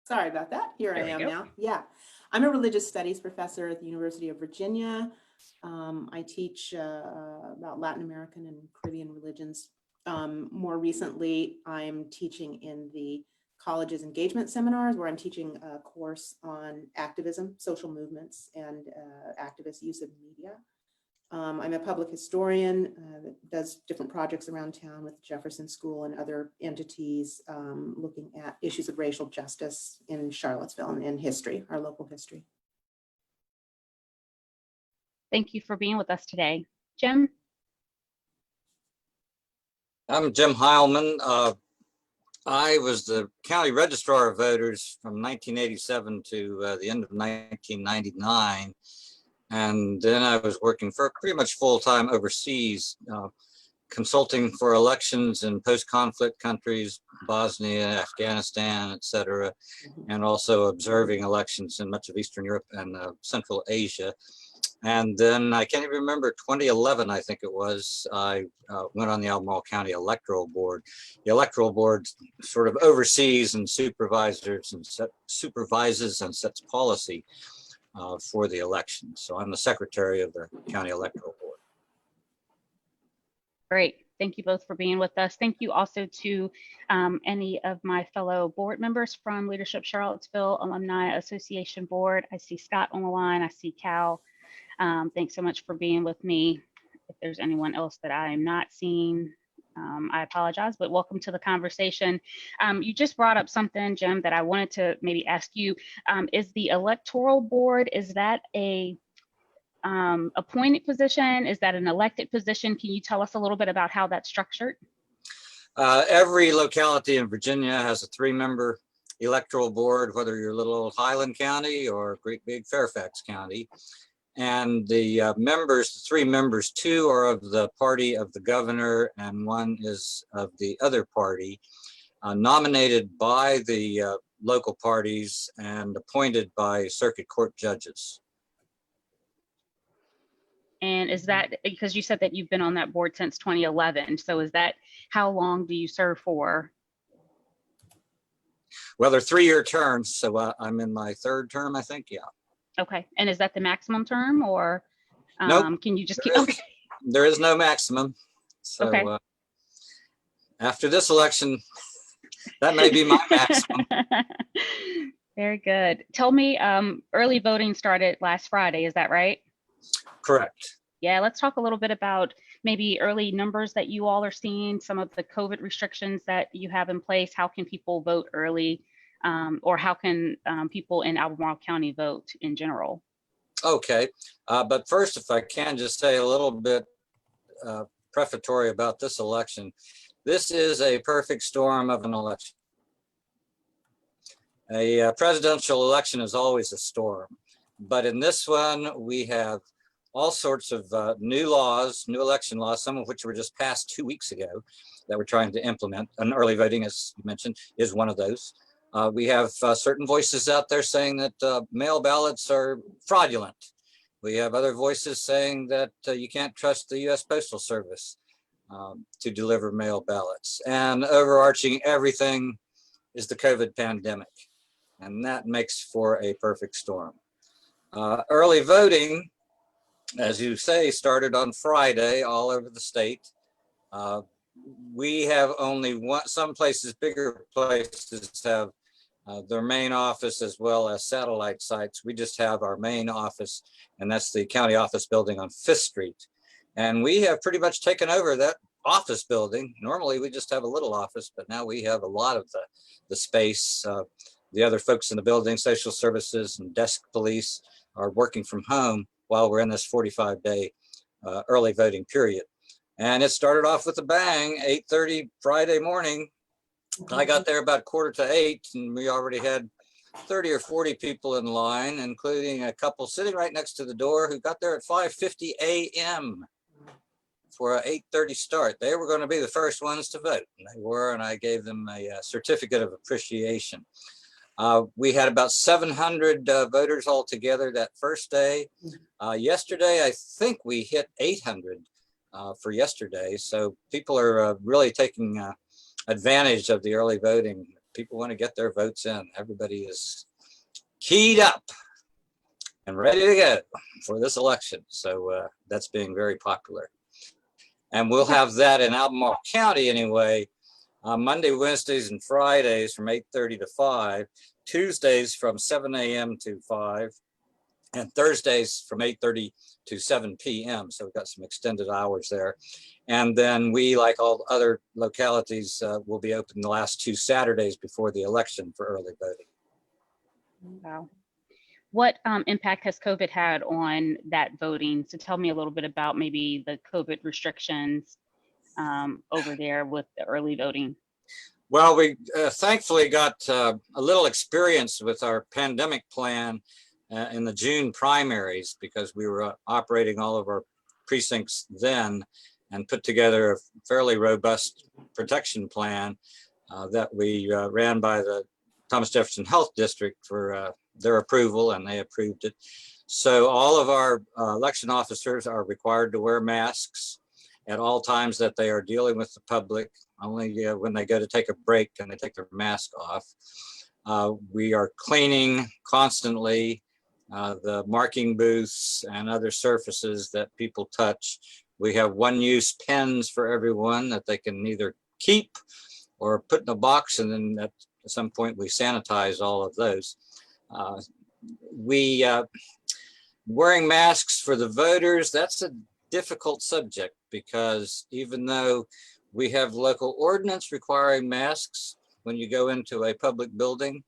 Sorry about that. Here I am now. Yeah. I'm a religious studies professor at the University of Virginia. I teach about Latin American and Caribbean religions. More recently, I'm teaching in the college's engagement seminars, where I'm teaching a course on activism, social movements, and activist use of media. I'm a public historian that does different projects around town with Jefferson School and other entities, looking at issues of racial justice in Charlottesville and in history, our local history. Thank you for being with us today. Jim? I'm Jim Heilman. I was the county registrar of voters from 1987 to the end of 1999. And then I was working for pretty much full-time overseas, consulting for elections in post-conflict countries, Bosnia, Afghanistan, etc., and also observing elections in much of Eastern Europe and Central Asia. And then I can't even remember, 2011, I think it was, I went on the Albemarle County Electoral Board. The Electoral Board sort of oversees and supervises and sets policy for the election. So I'm the secretary of the County Electoral Board. Great. Thank you both for being with us. Thank you also to any of my fellow board members from Leadership Charlottesville Alumni Association Board. I see Scott on the line. I see Cal. Thanks so much for being with me. If there's anyone else that I am not seeing, I apologize, but welcome to the conversation. You just brought up something, Jim, that I wanted to maybe ask you. Is the electoral board, is that a appointed position? Is that an elected position? Can you tell us a little bit about how that's structured? Every locality in Virginia has a 3-member electoral board, whether you're little old Highland County or great big Fairfax County. And the members, the 3 members, 2 are of the party of the governor and 1 is of the other party, nominated by the local parties and appointed by circuit court judges. And is that, because you said that you've been on that board since 2011, so is that, how long do you serve for? Well, they're 3-year terms, so I'm in my 3rd term, I think, yeah. Okay, and is that the maximum term, or Nope. can you just keep, okay. There is no maximum. So Okay. After this election, that may be my maximum. Very good. Tell me, early voting started last Friday, is that right? Correct. Yeah, let's talk a little bit about maybe early numbers that you all are seeing, some of the COVID restrictions that you have in place. How can people vote early? Or how can people in Albemarle County vote in general? Okay, but first, if I can just say a little bit prefatory about this election. This is a perfect storm of an election. A presidential election is always a storm, but in this one, we have all sorts of new laws, new election laws, some of which were just passed 2 weeks ago that we're trying to implement. And early voting, as you mentioned, is one of those. We have certain voices out there saying that mail ballots are fraudulent. We have other voices saying that you can't trust the U.S. Postal Service to deliver mail ballots. And overarching everything is the COVID pandemic. And that makes for a perfect storm. Early voting, as you say, started on Friday all over the state. We have only one, some places, bigger places have their main office as well as satellite sites. We just have our main office, and that's the county office building on 5th Street. And we have pretty much taken over that office building. Normally we just have a little office, but now we have a lot of the space. The other folks in the building, social services and desk police, are working from home while we're in this 45-day early voting period. And it started off with a bang, 8:30 Friday morning. I got there about 7:45, and we already had 30 or 40 people in line, including a couple sitting right next to the door who got there at 5:50 a.m. for an 8:30 start. They were going to be the first ones to vote, and they were, and I gave them a certificate of appreciation. We had about 700 voters altogether that first day. Yesterday, I think we hit 800 for yesterday. So people are really taking advantage of the early voting people want to get their votes in. Everybody is keyed up and ready to go for this election. So that's being very popular. And we'll have that in Albemarle County anyway, Monday, Wednesdays, and Fridays from 8:30 to 5, Tuesdays from 7 a.m. to 5, and Thursdays from 8:30 to 7 p.m. So we've got some extended hours there. And then we, like all other localities, will be open the last 2 Saturdays before the election for early voting. Wow. What impact has COVID had on that voting? So tell me a little bit about maybe the COVID restrictions over there with the early voting. Well, we thankfully got a little experience with our pandemic plan in the June primaries, because we were operating all of our precincts then and put together a fairly robust protection plan that we ran by the Thomas Jefferson Health District for their approval, and they approved it. So all of our election officers are required to wear masks at all times that they are dealing with the public. Only when they go to take a break can they take their mask off. We are cleaning constantly the marking booths and other surfaces that people touch. We have one-use pens for everyone that they can either keep or put in a box, and then at some point we sanitize all of those. Wearing masks for the voters, that's a difficult subject, because even though we have local ordinance requiring masks when you go into a public building,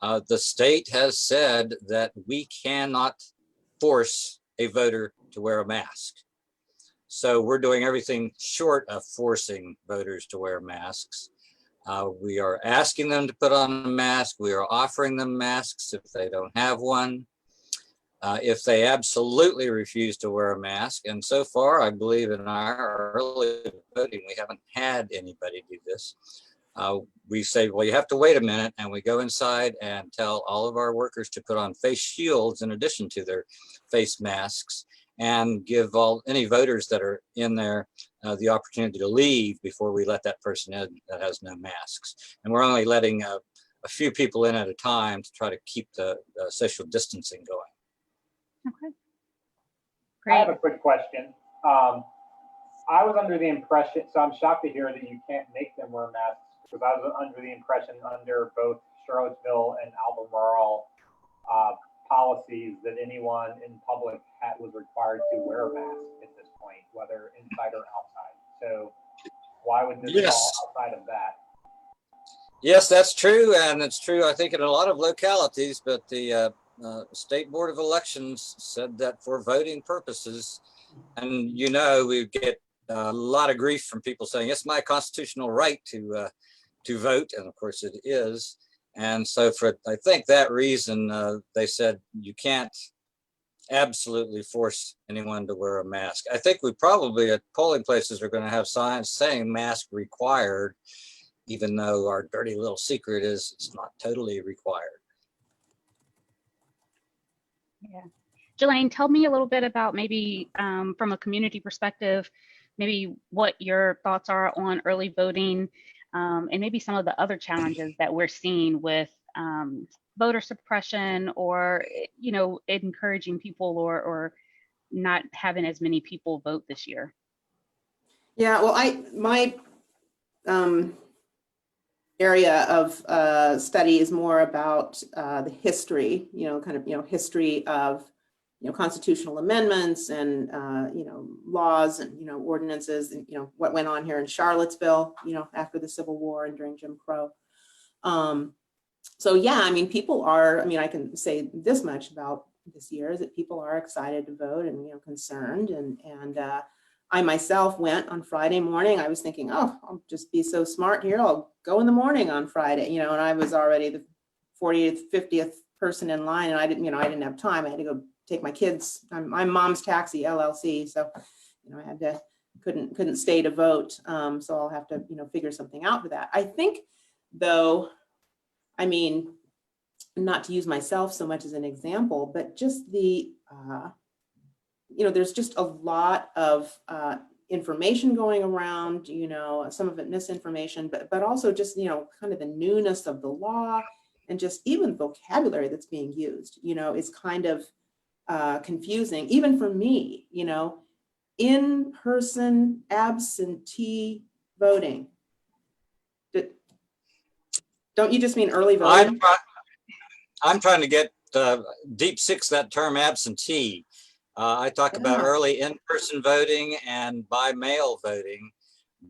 the state has said that we cannot force a voter to wear a mask. So we're doing everything short of forcing voters to wear masks. We are asking them to put on a mask. We are offering them masks if they don't have one. If they absolutely refuse to wear a mask, and so far, I believe in our early voting, we haven't had anybody do this. We say, well, you have to wait a minute, and we go inside and tell all of our workers to put on face shields in addition to their face masks, and give any voters that are in there the opportunity to leave before we let that person in that has no masks. And we're only letting a few people in at a time to try to keep the social distancing going. Okay. I have Great. a quick question. I was under the impression, so I'm shocked to hear that you can't make them wear masks, because I was under the impression under both Charlottesville and Albemarle policies that anyone in public was required to wear a mask at this point, whether inside or outside. So why would this fall outside of that? Yes, that's true. And it's true, I think, in a lot of localities, but the State Board of Elections said that for voting purposes, and we get a lot of grief from people saying it's my constitutional right to vote, and of course it is. And so for, I think, that reason, they said you can't absolutely force anyone to wear a mask. I think we probably at polling places are going to have signs saying mask required, even though our dirty little secret is it's not totally required. Yeah. Jelaine, tell me a little bit about maybe from a community perspective, maybe what your thoughts are on early voting, and maybe some of the other challenges that we're seeing with voter suppression, or encouraging people or not having as many people vote this year. Yeah, well, my area of study is more about the history, history of constitutional amendments and laws and ordinances, and what went on here in Charlottesville after the Civil War and during Jim Crow. So yeah, I mean, people are, I can say this much about this year, is that people are excited to vote and concerned, and I myself went on Friday morning. I was thinking, oh, I'll just be so smart here, I'll go in the morning on Friday, and I was already the 40th, 50th person in line, and I didn't have time. I had to go take my kids. I'm Mom's Taxi LLC, so I had to couldn't stay to vote. So I'll have to figure something out for that. I think, though, not to use myself so much as an example, but just the there's just a lot of information going around, you know, some of it misinformation, but also just, you know, kind of the newness of the law and just even vocabulary that's being used, you know, is kind of confusing, even for me, you know, in-person absentee voting. Don't you just mean early voting? I'm trying to get deep six that term absentee. I talk about Yeah. early in-person voting and by mail voting.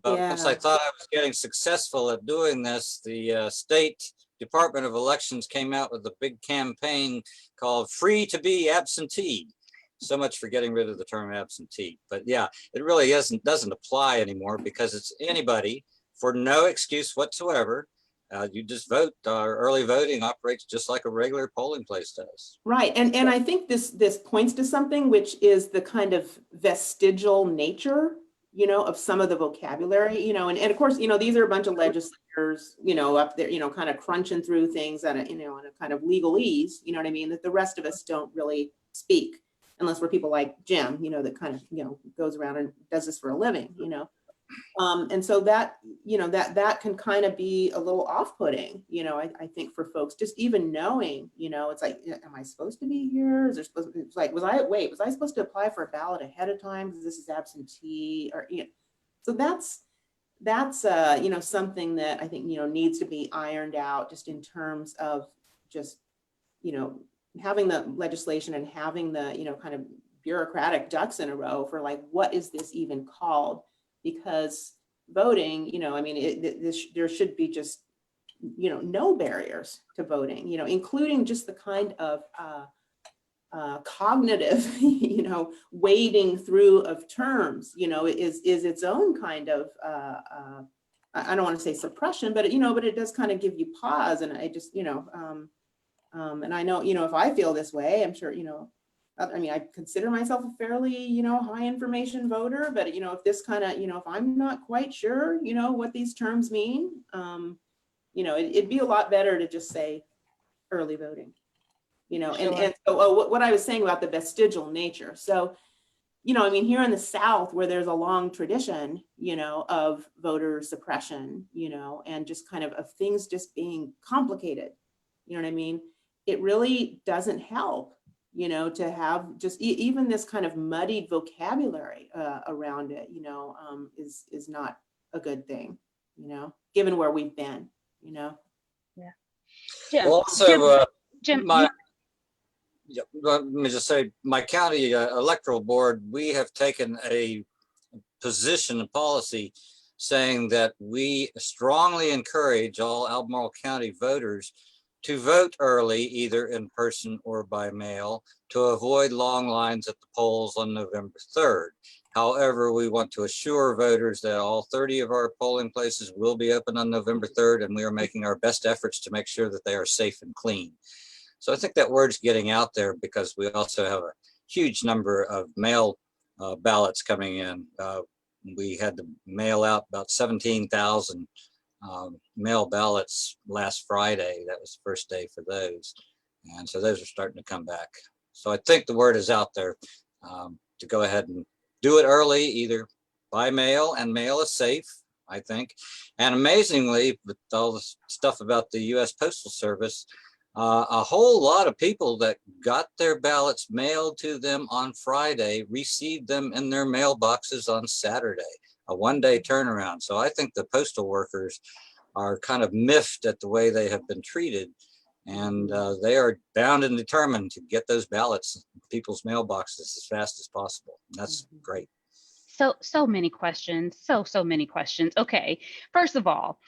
But once I Yeah. thought I was getting successful at doing this, the state Department of Elections came out with a big campaign called Free to Be Absentee. So much for getting rid of the term absentee. But yeah, it really doesn't apply anymore because it's anybody for no excuse whatsoever. You just vote. Early voting operates just like a regular polling place does. Right, and I think this points to something, which is the kind of vestigial nature, you know, of some of the vocabulary, you know, and of course, you know, these are a bunch of legislators, you know, up there, you know, kind of crunching through things at a, you know, in a kind of legalese, you know what I mean, that the rest of us don't really speak unless we're people like Jim, you know, that kind of, you know, goes around and does this for a living, you know. And so that, you know, that can kind of be a little off-putting, you know, I think for folks, just even knowing, you know, it's like, am I supposed to be here? Is there supposed to, it's like, was I supposed to apply for a ballot ahead of time? Because this is absentee, or, you know, so that's, you know, something that I think, you know, needs to be ironed out just in terms of just, you know, having the legislation and having the, you know, kind of bureaucratic ducks in a row for like, what is this even called? Because voting, you know, I mean, there should be just, you know, no barriers to voting, you know, including just the kind of cognitive, you know, wading through of terms, you know, is its own kind of, I don't want to say suppression, but, you know, but it does kind of give you pause. And I just, you know, and I know, you know, if I feel this way, I'm sure, you know, I mean, I consider myself a fairly, you know, high information voter, but, you know, if this kind of, you know, if I'm not quite sure, you know, what these terms mean, you know, it'd be a lot better to just say early voting, you know, Sure. and so what I was saying about the vestigial nature. So, you know, I mean, here in the South, where there's a long tradition, you know, of voter suppression, you know, and just kind of things just being complicated, you know what I mean? It really doesn't help, you know, to have just even this kind of muddied vocabulary around it, you know, is not a good thing, you know, given where we've been, you know. Yeah. Jim, Well, also, Jim, yeah, let me just say, my county electoral board, we have taken a position and policy saying that we strongly encourage all Albemarle County voters to vote early, either in person or by mail, to avoid long lines at the polls on November 3rd. However, we want to assure voters that all 30 of our polling places will be open on November 3rd, and we are making our best efforts to make sure that they are safe and clean. So I think that word's getting out there because we also have a huge number of mail ballots coming in. We had to mail out about 17,000 mail ballots last Friday. That was the first day for those. And so those are starting to come back. So I think the word is out there to go ahead and do it early, either by mail, and mail is safe, I think. And amazingly, with all the stuff about the US Postal Service, a whole lot of people that got their ballots mailed to them on Friday received them in their mailboxes on Saturday, a one-day turnaround. So I think the postal workers are kind of miffed at the way they have been treated, and they are bound and determined to get those ballots in people's mailboxes as fast as possible. And that's great. so many questions, so many questions. Okay, first of all,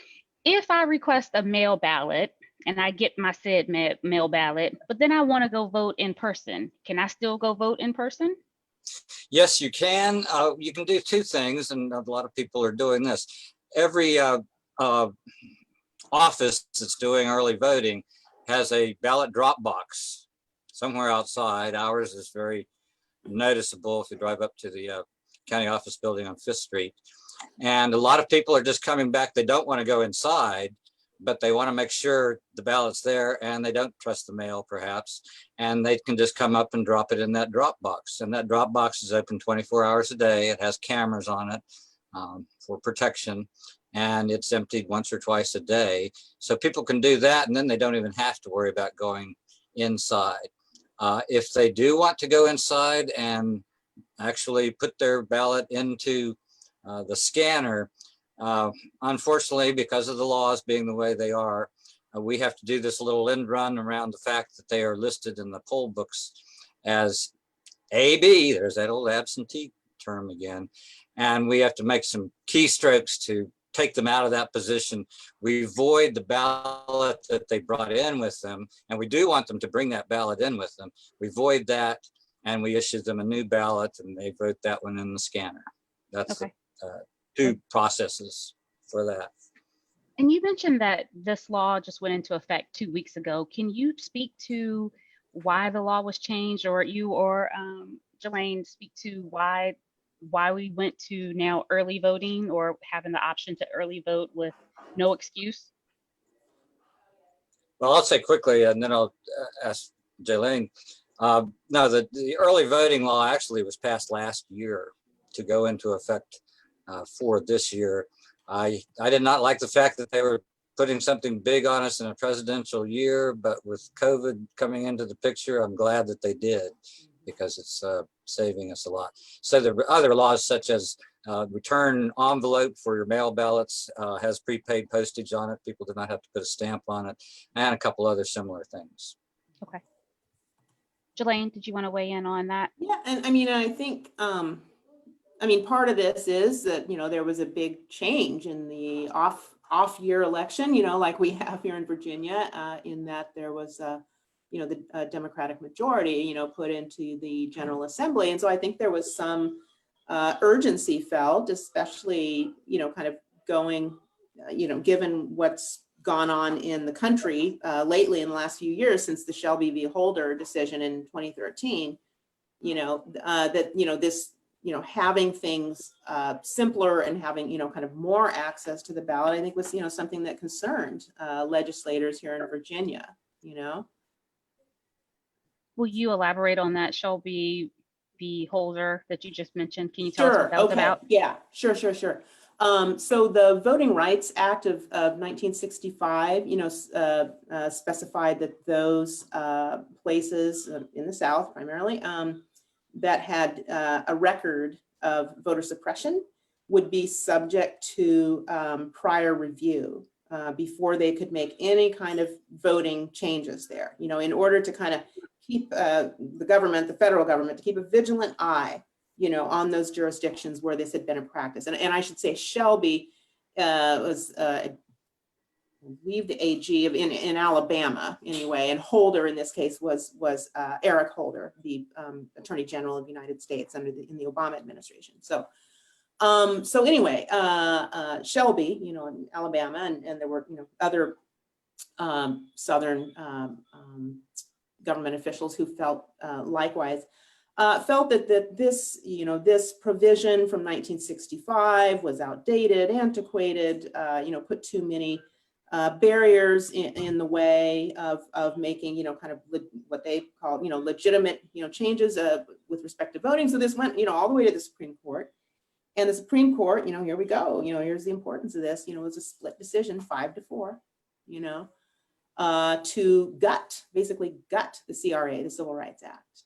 if I request a mail ballot and I get my said mail ballot, but then I want to go vote in person, can I still go vote in person? Yes, you can. You can do two things, and a lot of people are doing this. Every office that's doing early voting has a ballot drop box somewhere outside. Ours is very noticeable if you drive up to the county office building on 5th Street. And a lot of people are just coming back. They don't want to go inside, but they want to make sure the ballot's there and they don't trust the mail perhaps, and they can just come up and drop it in that drop box. And that drop box is open 24 hours a day. It has cameras on it for protection, and it's emptied once or twice a day. So people can do that, and then they don't even have to worry about going inside. If they do want to go inside and actually put their ballot into the scanner, unfortunately, because of the laws being the way they are, we have to do this little end run around the fact that they are listed in the poll books as AB. There's that old absentee term again. And we have to make some keystrokes to take them out of that position. We void the ballot that they brought in with them, and we do want them to bring that ballot in with them. We void that, and we issue them a new ballot, and they vote that one in the scanner. That's Okay. two processes for that. And you mentioned that this law just went into effect 2 weeks ago. Can you speak to why the law was changed, or you or Jelaine speak to why we went to now early voting, or having the option to early vote with no excuse? Well, I'll say quickly, and then I'll ask Jelaine. No, the early voting law actually was passed last year to go into effect for this year. I did not like the fact that they were putting something big on us in a presidential year, but with COVID coming into the picture, I'm glad that they did, because it's saving us a lot. So the other laws, such as return envelope for your mail ballots, has prepaid postage on it. People do not have to put a stamp on it, and a couple other similar things. Okay. Jelaine, did you want to weigh in on that? Yeah, and I mean, I think, part of this is that, there was a big change in the off year election, like we have here in Virginia, in that there was the Democratic majority, put into the General Assembly. And so I think there was some urgency felt, especially, kind of going, given what's gone on in the country lately in the last few years since the Shelby v. Holder decision in 2013, this, having things simpler and having, kind of more access to the ballot, I think was, something that concerned legislators here in Virginia, Will you elaborate on that Shelby v. Holder that you just mentioned? Can you tell us what that was about? Yeah, sure. So the Voting Rights Act of 1965, specified that those places in the South primarily that had a record of voter suppression would be subject to prior review before they could make any kind of voting changes there, in order to kind of keep the government, the federal government, to keep a vigilant eye, on those jurisdictions where this had been in practice. And I should say Shelby was, I believe, the AG in Alabama anyway, and Holder in this case was Eric Holder, the Attorney General of the United States in the Obama administration. So anyway, Shelby, in Alabama, and there were, other Southern government officials who felt likewise, felt that this, this provision from 1965 was outdated, antiquated, put too many barriers in the way of making, kind of what they call, legitimate, changes with respect to voting. So this went, all the way to the Supreme Court. And the Supreme Court, here we go, here's the importance of this, it was a split decision, 5-4, to basically gut the CRA, the Civil Rights Act,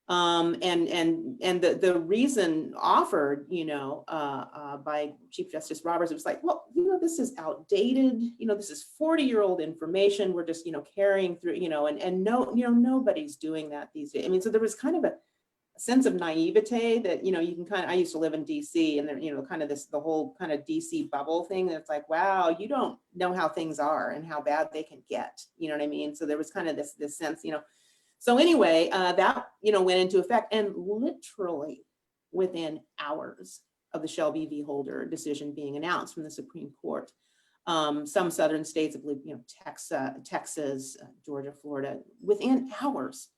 and the reason offered, by Chief Justice Roberts, it was like, well, this is outdated, this is 40-year-old information. We're just, carrying through, and nobody's doing that these days. I mean, so there was kind of a sense of naivete that, you can kind of, I used to live in DC, and there, kind of the whole kind of DC bubble thing. That's like, wow, you don't know how things are and how bad they can get. You know what I mean? So there was kind of this sense, So anyway, that, went into effect, and literally within hours of the Shelby v. Holder decision being announced from the Supreme Court, some Southern states, I believe, Texas, Georgia, Florida, within hours,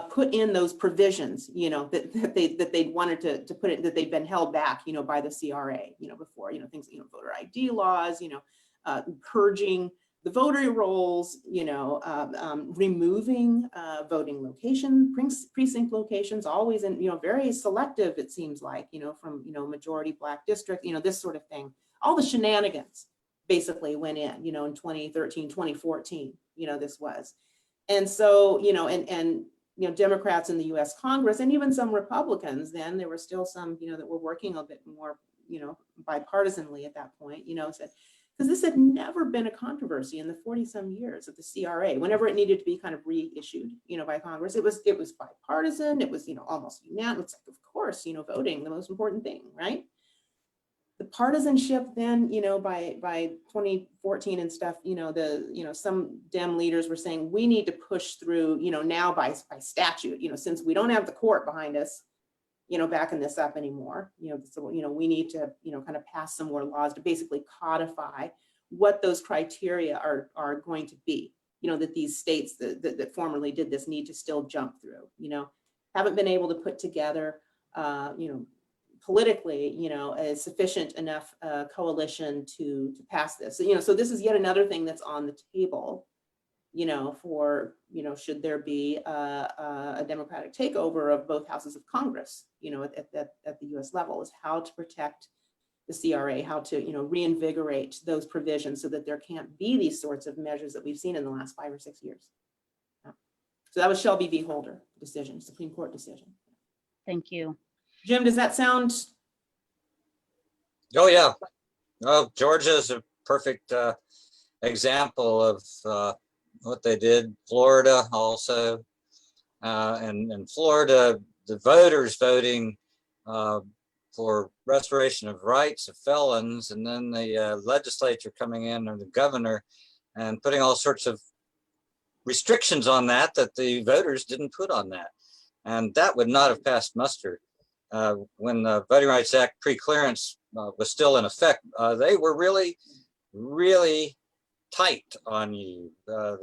put in those provisions, that they'd wanted to put it, that they'd been held back, by the CRA, before, things, voter ID laws, purging the voter rolls, removing voting location, precinct locations, always in, very selective, it seems like, from, majority Black district, this sort of thing. All the shenanigans basically went in, in 2013, 2014, this was. And so, Democrats in the US Congress, and even some Republicans, then there were still some, that were working a bit more, bipartisanly at that point, said, because this had never been a controversy in the 40-some years of the CRA. Whenever it needed to be kind of reissued, by Congress, it was bipartisan. It was, almost unanimous. Like, of course, voting, the most important thing, right? The partisanship then, by 2014 and stuff, some Dem leaders were saying we need to push through, now by statute, since we don't have the court behind us, backing this up anymore, so, we need to, kind of pass some more laws to basically codify what those criteria are going to be, that these states that formerly did this need to still jump through, haven't been able to put together, politically, a sufficient enough coalition to pass this. So, so this is yet another thing that's on the table, for, should there be a Democratic takeover of both houses of Congress, at the US level, is how to protect the CRA, how to, reinvigorate those provisions so that there can't be these sorts of measures that we've seen in the last 5 or 6 years. So that was Shelby v. Holder decision, Supreme Court decision. Thank you. Jim, does that sound? Oh, yeah. Well, Georgia is a perfect example of what they did. Florida also. And in Florida, the voters voting for restoration of rights of felons, and then the legislature coming in, or the governor, and putting all sorts of restrictions on that the voters didn't put on that. And that would not have passed muster. When the Voting Rights Act pre-clearance was still in effect, they were really, really tight on you.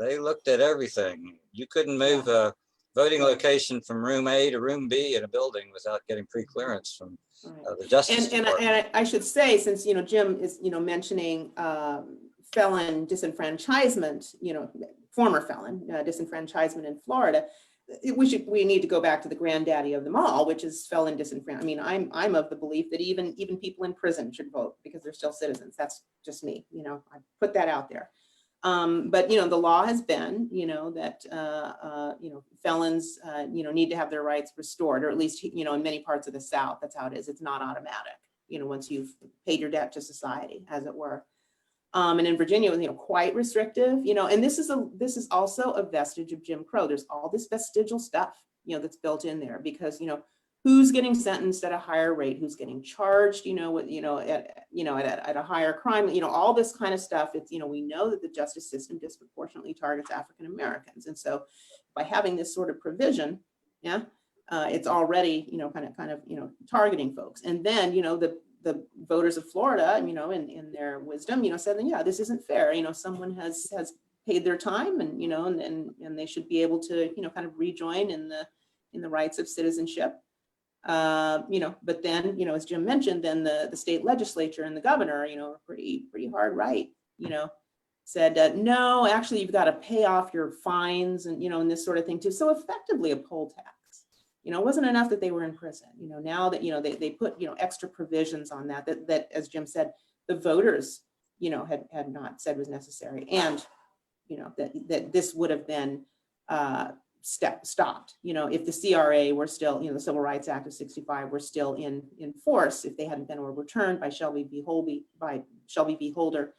They looked at everything. You couldn't move a voting location from room A to room B in a building without getting pre-clearance from the Justice Department. And I should say, since Jim is mentioning felon disenfranchisement, former felon disenfranchisement in Florida, we need to go back to the granddaddy of them all, which is felon disenfranchisement. I mean, I'm of the belief that even people in prison should vote because they're still citizens. That's just me. I put that out there. But the law has been, that felons, need to have their rights restored, or at least, in many parts of the South, that's how it is. It's not automatic. Once you've paid your debt to society, as it were. And in Virginia, it was, quite restrictive, and this is also a vestige of Jim Crow. There's all this vestigial stuff, that's built in there because, who's getting sentenced at a higher rate, who's getting charged, at a higher crime, all this kind of stuff. It's, we know that the justice system disproportionately targets African Americans. And so by having this sort of provision, it's already, kind of, targeting folks. And then, the voters of Florida, in their wisdom, said, yeah, this isn't fair. Someone has paid their time, and and they should be able to, kind of rejoin in the rights of citizenship. But then, as Jim mentioned, then the state legislature and the governor, pretty hard right, said, no, actually, you've got to pay off your fines and, and this sort of thing too. So effectively a poll tax. It wasn't enough that they were in prison. Now that, they put, extra provisions on that, as Jim said, the voters, had not said was necessary. And, that this would have been stopped, if the CRA were still, the Civil Rights Act of 65 were still in force, if they hadn't been overturned by Shelby v. Holder,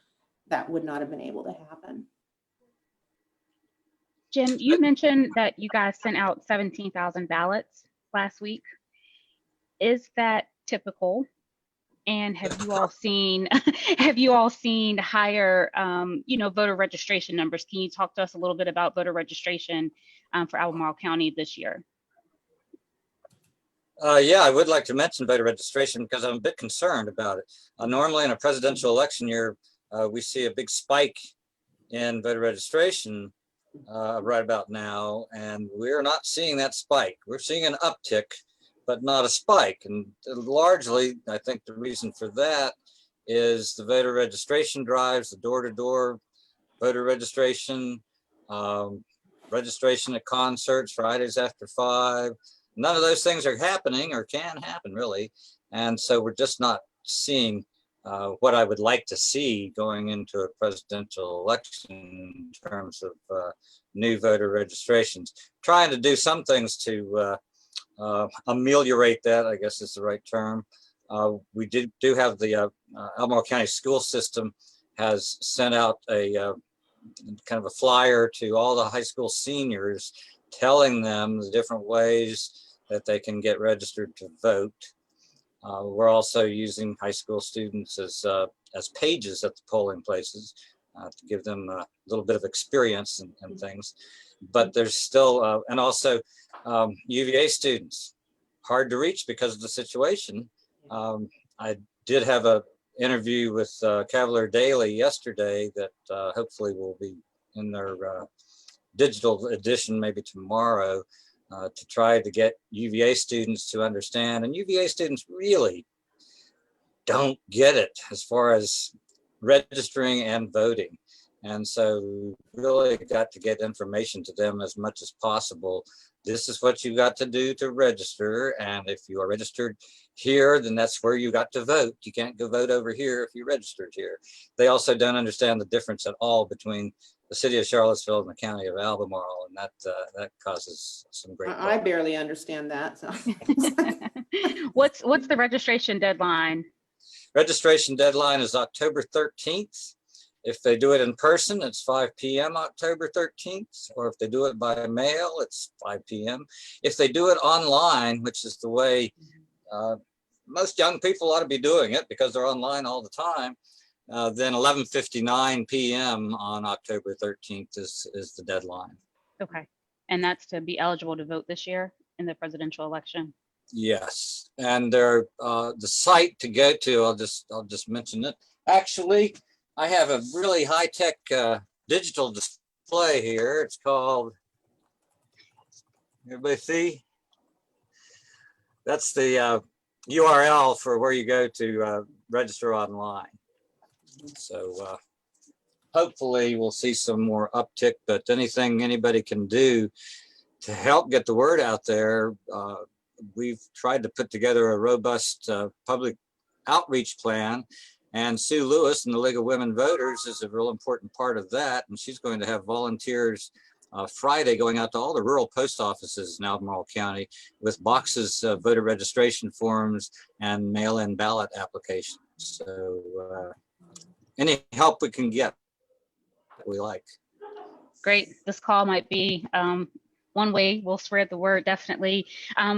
that would not have been able to happen. Jim, you mentioned that you guys sent out 17,000 ballots last week. Is that typical? And have you all seen higher, voter registration numbers? Can you talk to us a little bit about voter registration for Albemarle County this year? Yeah, I would like to mention voter registration because I'm a bit concerned about it. Normally in a presidential election year, we see a big spike in voter registration right about now, and we're not seeing that spike. We're seeing an uptick, but not a spike. And largely, I think the reason for that is the voter registration drives, the door-to-door voter registration, registration at concerts, Fridays after 5. None of those things are happening or can happen really. And so we're just not seeing what I would like to see going into a presidential election in terms of new voter registrations. Trying to do some things to ameliorate that, I guess is the right term. We do have the Albemarle County school system has sent out a kind of a flyer to all the high school seniors, telling them the different ways that they can get registered to vote. We're also using high school students as pages at the polling places to give them a little bit of experience and things. But there's still, and also UVA students, hard to reach because of the situation. I did have an interview with Cavalier Daily yesterday that hopefully will be in their digital edition maybe tomorrow, to try to get UVA students to understand. And UVA students really don't get it as far as registering and voting. And so we really got to get information to them as much as possible. This is what you got to do to register. And if you are registered here, then that's where you got to vote. You can't go vote over here if you registered here. They also don't understand the difference at all between the city of Charlottesville and the county of Albemarle. And that causes some great problems. I barely understand that. So. What's the registration deadline? Registration deadline is October 13th. If they do it in person, it's 5 p.m. October 13th, or if they do it by mail, it's 5 p.m. If they do it online, which is the way most young people ought to be doing it because they're online all the time, then 11:59 p.m. on October 13th is the deadline. Okay, and that's to be eligible to vote this year in the presidential election. Yes, and the site to go to, I'll just mention it. Actually, I have a really high-tech digital display here. It's called, everybody see? That's the URL for where you go to register online. So hopefully we'll see some more uptick, but anything anybody can do to help get the word out there. We've tried to put together a robust public outreach plan. And Sue Lewis and the League of Women Voters is a real important part of that. And she's going to have volunteers Friday going out to all the rural post offices in Albemarle County with boxes of voter registration forms and mail-in ballot applications. So any help we can get, we like. Great. This call might be one way we'll spread the word, definitely.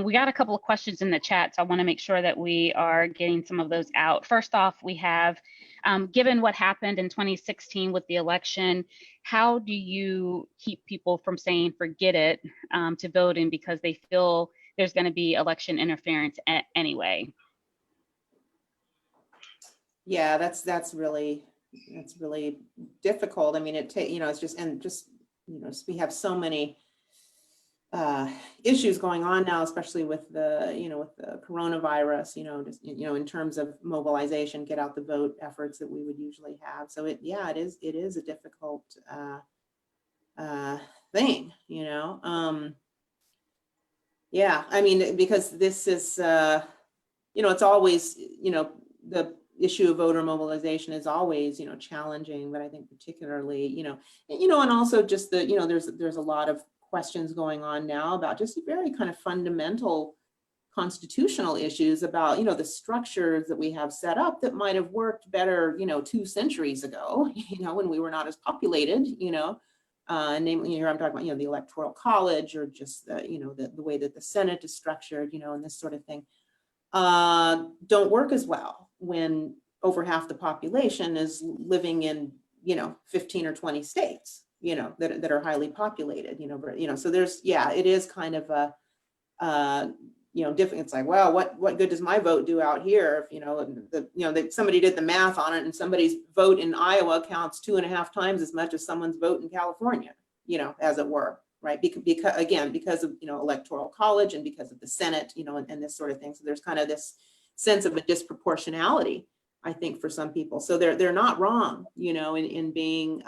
We got a couple of questions in the chat, so I want to make sure that we are getting some of those out. First off, we have, given what happened in 2016 with the election, how do you keep people from saying forget it to voting because they feel there's going to be election interference anyway? Yeah, that's really difficult. I mean, it's just we have so many issues going on now, especially with the coronavirus, in terms of mobilization, get out the vote efforts that we would usually have. So it is a difficult thing, yeah, I mean, because this is, it's always, the issue of voter mobilization is always, challenging, but I think particularly, and also just there's a lot of questions going on now about just very kind of fundamental constitutional issues about, the structures that we have set up that might have worked better, 2 centuries ago, when we were not as populated, namely here I'm talking about, the Electoral College or just the way that the Senate is structured, and this sort of thing, don't work as well when over half the population is living in, 15 or 20 states. That are highly populated, so there's, it is kind of a, different. It's like, well, what good does my vote do out here if, that somebody did the math on it and somebody's vote in Iowa counts 2.5 times as much as someone's vote in California, as it were, right? Because of, Electoral College and because of the Senate, and this sort of thing. So there's kind of this sense of a disproportionality, I think, for some people. So they're not wrong, you know, in being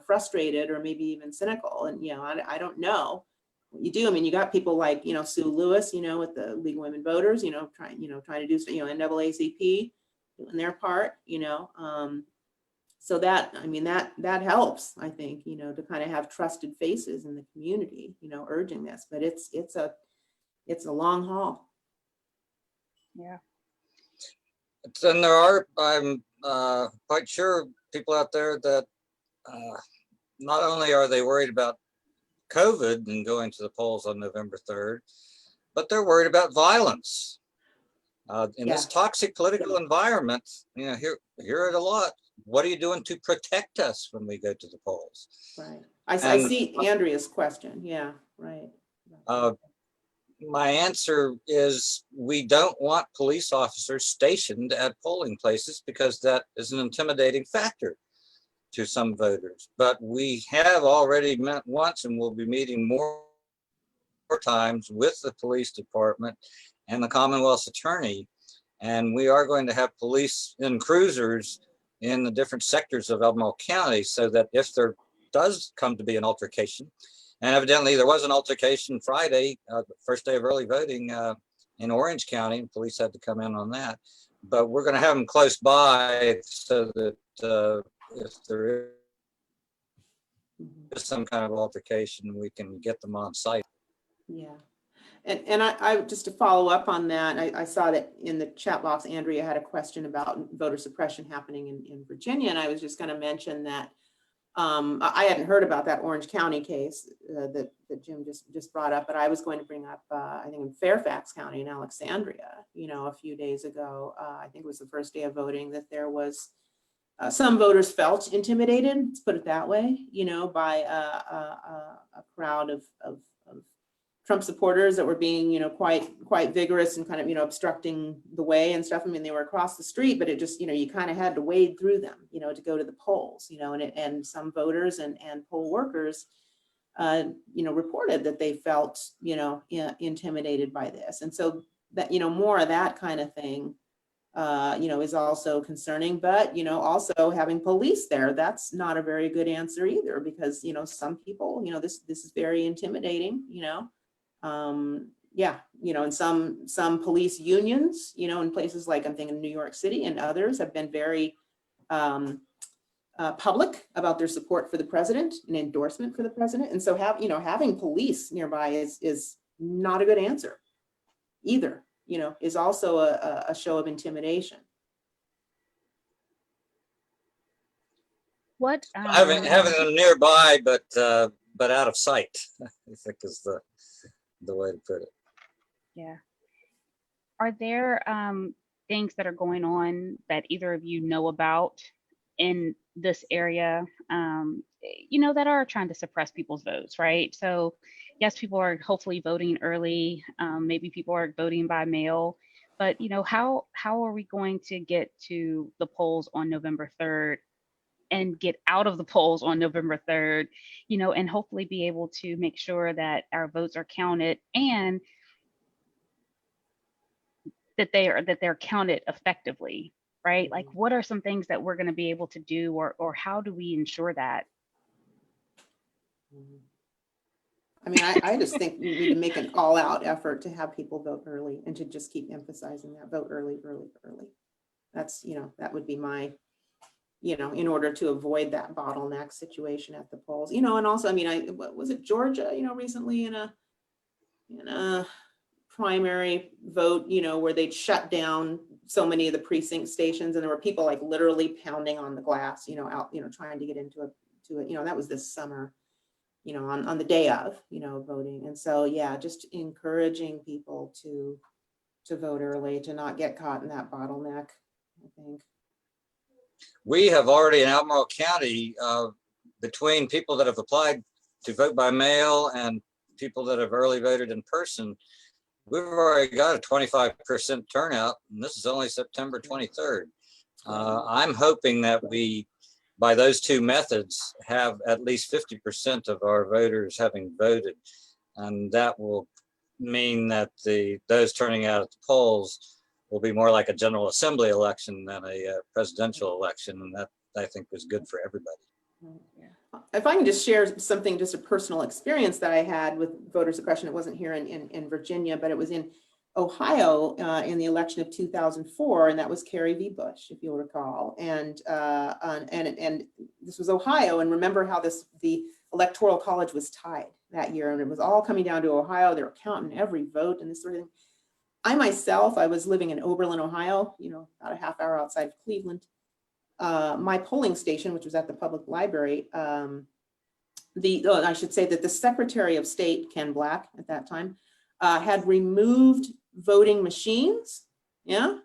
frustrated or maybe even cynical. And, you know, I don't know what you do. I mean, you got people like, you know, Sue Lewis, you know, with the League of Women Voters, you know, trying to do, you know, NAACP doing their part, you know. So that, I mean, that helps, I think, you know, to kind of have trusted faces in the community, you know, urging this, but it's a long haul. Yeah. And there are, I'm quite sure, people out there that not only are they worried about COVID and going to the polls on November 3rd, but they're worried about violence. In this toxic political environment, you know, hear it a lot. What are you doing to protect us when we go to the polls? Right. I see Andrea's question. Yeah, right. My answer is we don't want police officers stationed at polling places because that is an intimidating factor to some voters. But we have already met once and will be meeting more times with the police department and the Commonwealth's attorney. And we are going to have police in cruisers in the different sectors of Albemarle County so that if there does come to be an altercation, and evidently there was an altercation Friday, the first day of early voting in Orange County, and police had to come in on that. But we're going to have them close by so that if there is some kind of altercation, we can get them on site. Yeah. And I just to follow up on that, I saw that in the chat box, Andrea had a question about voter suppression happening in Virginia. And I was just going to mention that I hadn't heard about that Orange County case that Jim just brought up, but I was going to bring up, I think in Fairfax County in Alexandria, you know, a few days ago, I think it was the first day of voting, that there was some voters felt intimidated, let's put it that way, you know, by a crowd of Trump supporters that were being, you know, quite vigorous and kind of, you know, obstructing the way and stuff. I mean, they were across the street, but it just, you know, you kind of had to wade through them, you know, to go to the polls, you know, and some voters and poll workers, you know, reported that they felt, you know, intimidated by this. And so that, you know, more of that kind of thing, you know, is also concerning, but, you know, also having police there, that's not a very good answer either, because, you know, some people, you know, this is very intimidating, you know. Yeah, you know, and some police unions, you know, in places like I'm thinking New York City and others have been very public about their support for the president and endorsement for the president. And so having police nearby is not a good answer either, you know, is also a show of intimidation. What Having them nearby, but out of sight, I think is the way to put it. Yeah. Are there things that are going on that either of you know about in this area, you know, that are trying to suppress people's votes, right? So yes, people are hopefully voting early. Maybe people are voting by mail, but, you know, how are we going to get to the polls on November 3rd and get out of the polls on November 3rd, you know, and hopefully be able to make sure that our votes are counted and that they're counted effectively, right? Like, what are some things that we're going to be able to do, or how do we ensure that? I mean, I just think we need to make an all-out effort to have people vote early and to just keep emphasizing that vote early, early, early. That's, you know, that would be my, you know, in order to avoid that bottleneck situation at the polls, you know. And also, I mean, what was it, Georgia, you know, recently in a primary vote, you know, where they'd shut down so many of the precinct stations, and there were people like literally pounding on the glass, you know, out, you know, trying to get into it, you know, that was this summer, you know, on the day of, you know, voting. And so, yeah, just encouraging people to vote early, to not get caught in that bottleneck, I think. We have already in Albemarle County, between people that have applied to vote by mail and people that have early voted in person, we've already got a 25% turnout, and this is only September 23rd. I'm hoping that we, by those two methods, have at least 50% of our voters having voted, and that will mean that those turning out at the polls will be more like a General Assembly election than a presidential election, and that I think was good for everybody. If I can just share something, just a personal experience that I had with voter suppression. It wasn't here in Virginia, but it was in Ohio in the election of 2004, and that was Kerry v. Bush, if you'll recall. And this was Ohio, and remember how the Electoral College was tied that year, and it was all coming down to Ohio. They were counting every vote and this sort of thing. I was living in Oberlin, Ohio, about a half hour outside of Cleveland. My polling station, which was at the public library, I should say that the Secretary of State, Ken Black, at that time, had removed voting machines, and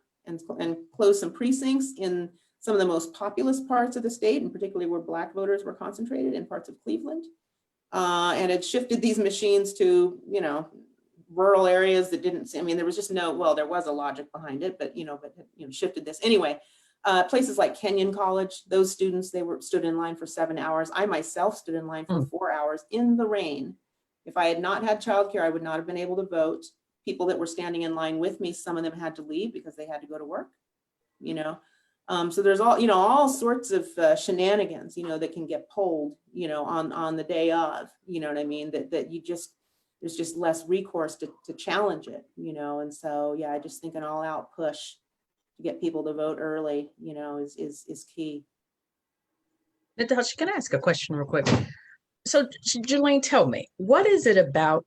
closed some precincts in some of the most populous parts of the state, and particularly where Black voters were concentrated in parts of Cleveland, and had shifted these machines to, rural areas that didn't. There was just there was a logic behind it, but shifted this anyway. Places like Kenyon College, those students, stood in line for 7 hours. I myself stood in line for 4 hours in the rain. If I had not had childcare, I would not have been able to vote. People that were standing in line with me, some of them had to leave because they had to go to work, So there's all sorts of shenanigans, that can get pulled, on the day of, that there's just less recourse to challenge it, and so, I just think an all out push to get people to vote early, is key. Natasha, can I ask a question real quick? So Jelaine, tell me, what is it about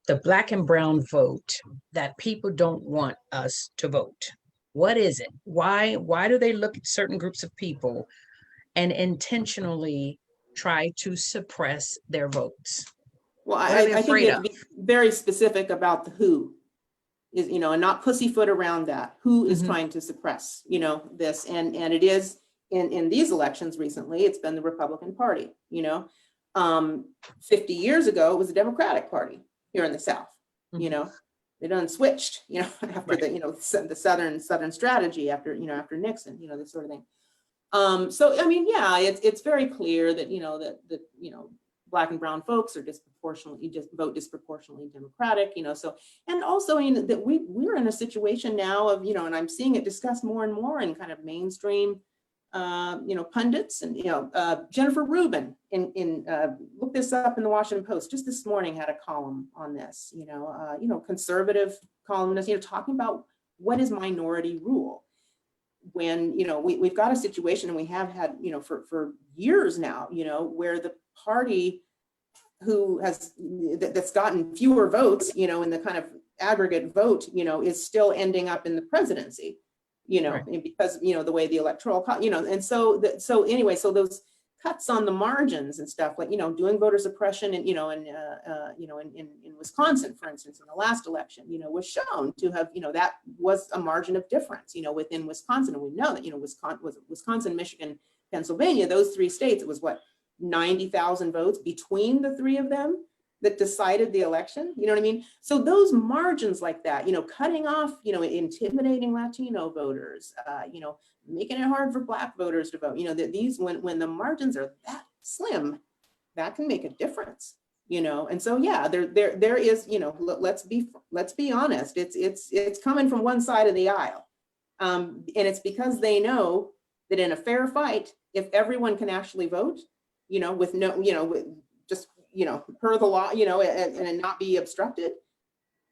the Black and brown vote that people don't want us to vote? What is it? Why do they look at certain groups of people and intentionally try to suppress their votes? Well, I think you have to be very specific about the who is, and not pussyfoot around that. Who is trying to suppress, this, and it is in these elections recently, it's been the Republican Party, 50 years ago, it was the Democratic Party here in the South, they done switched, after the Southern strategy after Nixon, this sort of thing. So, it's very clear that, that Black and brown folks are vote disproportionately Democratic, so, and also that we're in a situation now of, and I'm seeing it discussed more and more in kind of mainstream, pundits, and, Jennifer Rubin look this up in the Washington Post just this morning, had a column on this, conservative columnist, talking about what is minority rule. When, we've got a situation, and we have had, for years now, where the party that's gotten fewer votes, in the kind of aggregate vote, is still ending up in the presidency, right. Because, the way the electoral, and so anyway, so those cuts on the margins and stuff, like, doing voter suppression and, in Wisconsin, for instance, in the last election, was shown to have, that was a margin of difference, within Wisconsin. And we know that, Wisconsin, Michigan, Pennsylvania, those three states, it was 90,000 votes between the three of them that decided the election. You know what I mean? So those margins like that, cutting off, intimidating Latino voters, making it hard for Black voters to vote, that these, when the margins are that slim, that can make a difference, and so, there is, let's be honest, it's coming from one side of the aisle. And it's because they know that in a fair fight, if everyone can actually vote, with no, just, per the law, and not be obstructed,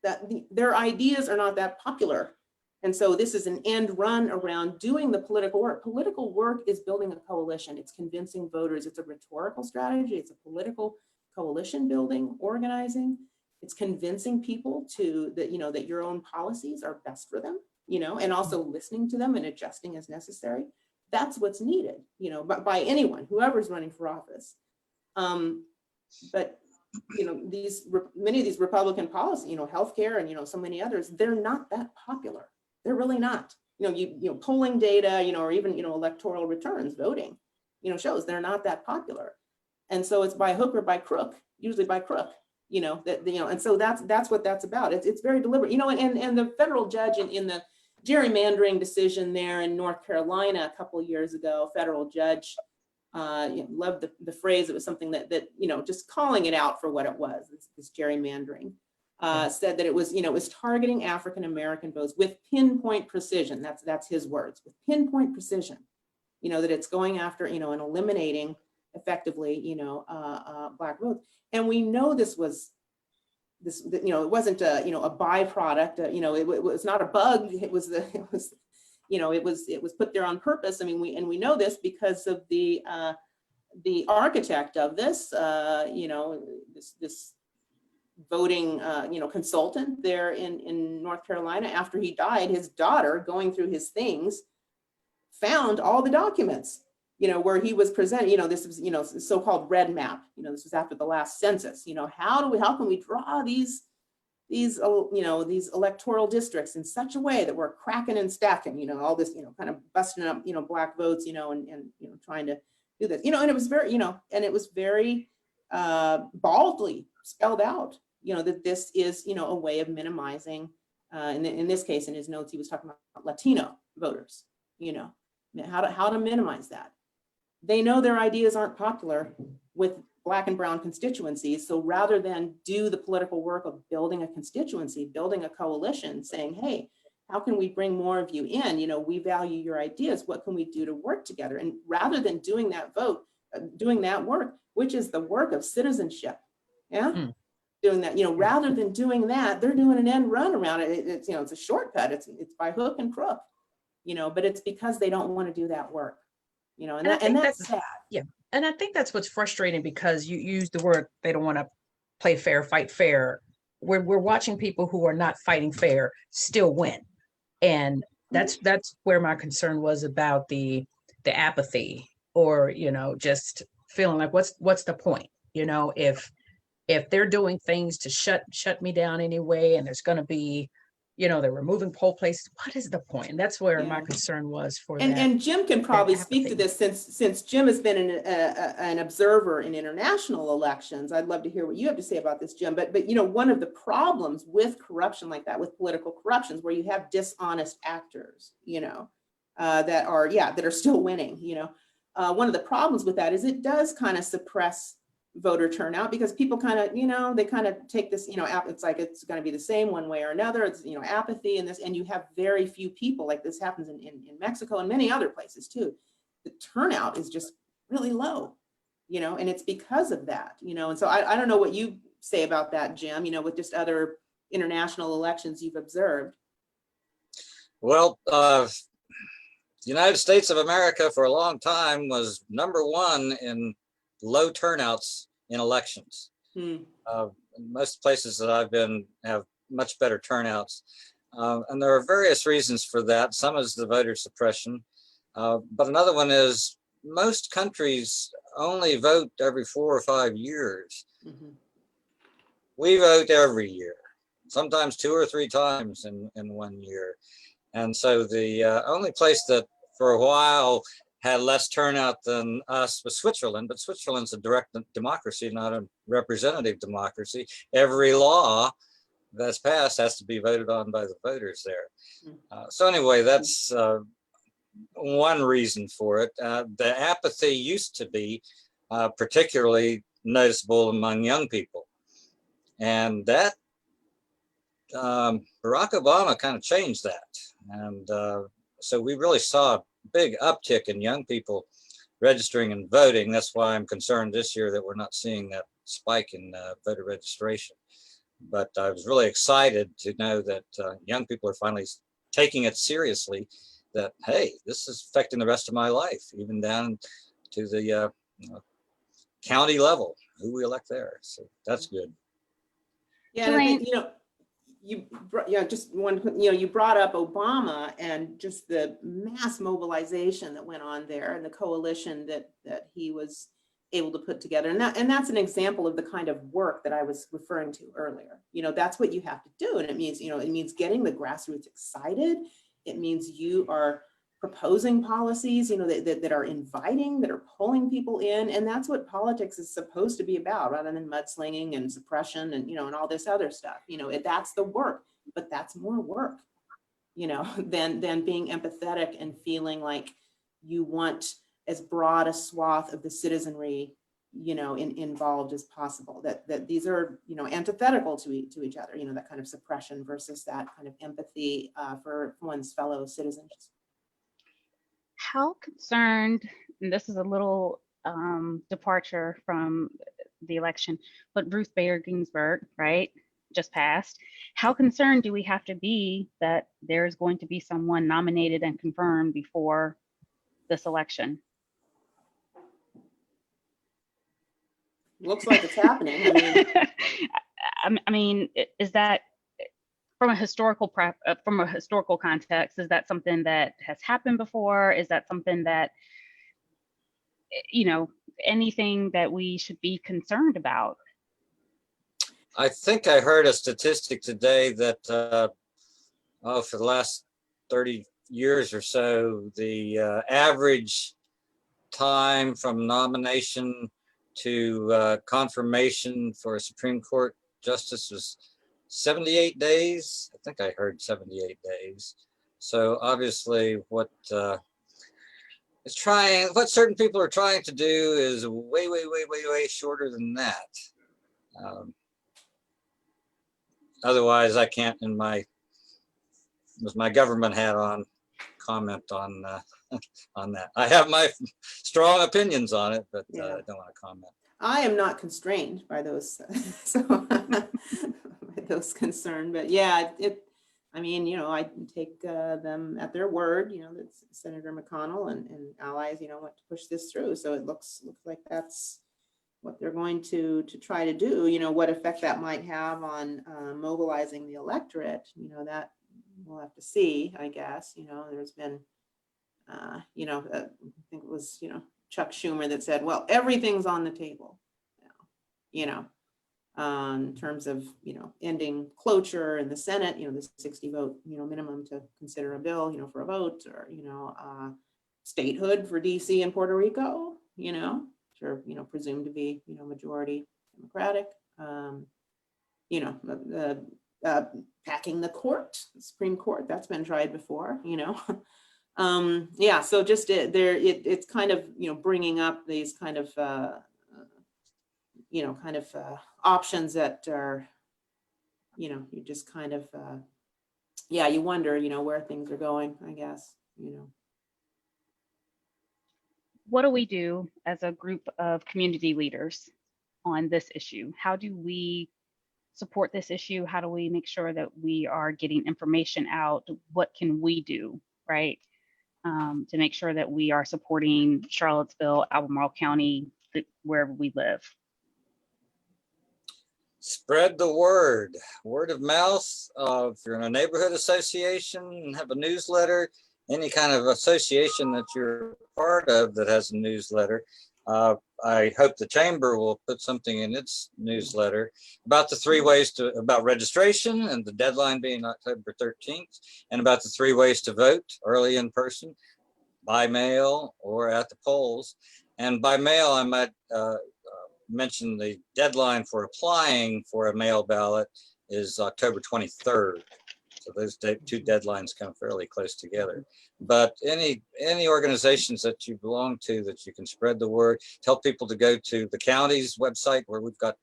that their ideas are not that popular. And so this is an end run around doing the political work. Political work is building a coalition. It's convincing voters. It's a rhetorical strategy. It's a political coalition building, organizing. It's convincing people that your own policies are best for them, and also listening to them and adjusting as necessary. That's what's needed, by anyone, whoever's running for office. But many of these Republican policies, healthcare and so many others, they're not that popular. They're really not. Polling data, or even electoral returns, voting, shows they're not that popular. And so it's by hook or by crook, usually by crook. And so that's what that's about. It's very deliberate. And the federal judge in the gerrymandering decision there in North Carolina a couple of years ago, federal judge, loved the phrase. It was something that just calling it out for what it was, this gerrymandering. said that it was, it was targeting African-American votes with pinpoint precision. That's his words, with pinpoint precision, that it's going after, and eliminating effectively, Black votes. And we know this was, it wasn't a byproduct, it was not a bug. It was put there on purpose. I mean, we know this because of the architect of this, this voting, consultant there in North Carolina. After he died, his daughter, going through his things, found all the documents, where he was presenting, this was, so-called red map, this was after the last census, how can we draw these electoral districts in such a way that we're cracking and stacking, all this, kind of busting up, Black votes, and trying to do this, and it was very, and it was very baldly spelled out, that this is, a way of minimizing, in this case, in his notes, he was talking about Latino voters, how to minimize that. They know their ideas aren't popular with Black and brown constituencies. So rather than do the political work of building a constituency, building a coalition, saying, hey, how can we bring more of you in? We value your ideas. What can we do to work together? And rather than doing that doing that work, which is the work of citizenship, doing that, rather than doing that, they're doing an end run around it. It's, it's a shortcut. It's by hook and crook, but it's because they don't want to do that work. And that's sad. Yeah. And I think that's what's frustrating, because you use the word, they don't want to play fair, fight fair. We're watching people who are not fighting fair still win. And that's where my concern was about the apathy, or, just feeling like, what's the point? If they're doing things to shut me down anyway, and there's going to be, they're removing poll places, what is the point? And that's where my concern was for that. And Jim can probably speak to this, since Jim has been an observer in international elections. I'd love to hear what you have to say about this, Jim. But one of the problems with corruption like that, with political corruptions, where you have dishonest actors, that are still winning, one of the problems with that is it does kind of suppress voter turnout, because people kind of, they kind of take this, it's like it's going to be the same one way or another. It's, apathy in this, and you have very few people, like this happens in Mexico and many other places too. The turnout is just really low, and it's because of that, and so I don't know what you say about that, Jim, with just other international elections you've observed. Well, the United States of America for a long time was #1 in low turnouts in elections. Most places that I've been have much better turnouts. And there are various reasons for that. Some is the voter suppression, but another one is most countries only vote every 4 or 5 years. We vote every year, sometimes 2 or 3 times in 1 year. And so the only place that for a while had less turnout than us was Switzerland, but Switzerland's a direct democracy, not a representative democracy. Every law that's passed has to be voted on by the voters there. So anyway, that's one reason for it. The apathy used to be particularly noticeable among young people. And that, Barack Obama kind of changed that. And so we really saw a big uptick in young people registering and voting. That's why I'm concerned this year that we're not seeing that spike in voter registration. But I was really excited to know that young people are finally taking it seriously, that, hey, this is affecting the rest of my life, even down to the county level, who we elect there. So that's good. Yeah, and I think, you brought up Obama and just the mass mobilization that went on there, and the coalition that he was able to put together. And that's an example of the kind of work that I was referring to earlier. That's what you have to do. And it means getting the grassroots excited. It means you are proposing policies, that are inviting, that are pulling people in. And that's what politics is supposed to be about, rather than mudslinging and suppression and, and all this other stuff. That's the work, but that's more work, than being empathetic and feeling like you want as broad a swath of the citizenry you know, involved as possible, that these are, you know, antithetical to each other, you know, that kind of suppression versus that kind of empathy for one's fellow citizens. How concerned, and this is a little departure from the election, but Ruth Bader Ginsburg, right, just passed. How concerned do we have to be that there's going to be someone nominated and confirmed before this election? Looks like it's happening. I mean, is that from a historical context? Is that something that has happened before? Is that something that, you know, anything that we should be concerned about? I think I heard a statistic today that for the last 30 years or so, the average time from nomination to confirmation for a Supreme Court justice was 78 days. I think I heard 78 days. So obviously what certain people are trying to do is way shorter than that. Otherwise, I can't, with my government hat on, comment on that. I have my strong opinions on it, but Yeah. I don't want to comment. I am not constrained by those, so by those concerns, but yeah, I mean, you know, I take them at their word, you know, that Senator McConnell and allies, you know, want to push this through. So it looks like that's what they're going to try to do. You know, what effect that might have on mobilizing the electorate, you know, that we'll have to see, I guess. You know, there's been, you know, I think it was, you know, Chuck Schumer that said, well, everything's on the table now, you know, in terms of, you know, ending cloture in the Senate, you know, the 60 vote, you know, minimum to consider a bill, you know, for a vote, or, you know, statehood for DC and Puerto Rico, you know, which are, you know, presumed to be, you know, majority Democratic, you know, packing the court, the Supreme Court, that's been tried before, you know. Yeah, so just it's kind of, you know, bringing up these kind of, you know, kind of options that are, you know, you just kind of, yeah, you wonder, you know, where things are going, I guess, you know. What do we do as a group of community leaders on this issue? How do we support this issue? How do we make sure that we are getting information out? What can we do, right? To make sure that we are supporting Charlottesville, Albemarle County, wherever we live. Spread the word of mouth. If you're in a neighborhood association and have a newsletter, any kind of association that you're part of that has a newsletter, I hope the chamber will put something in its newsletter about the 3 ways about registration and the deadline being October 13th, and about the 3 ways to vote: early in person, by mail, or at the polls. And by mail, I might mention the deadline for applying for a mail ballot is October 23rd. So those 2 deadlines come fairly close together. But any organizations that you belong to that you can spread the word, tell people to go to the county's website where we've got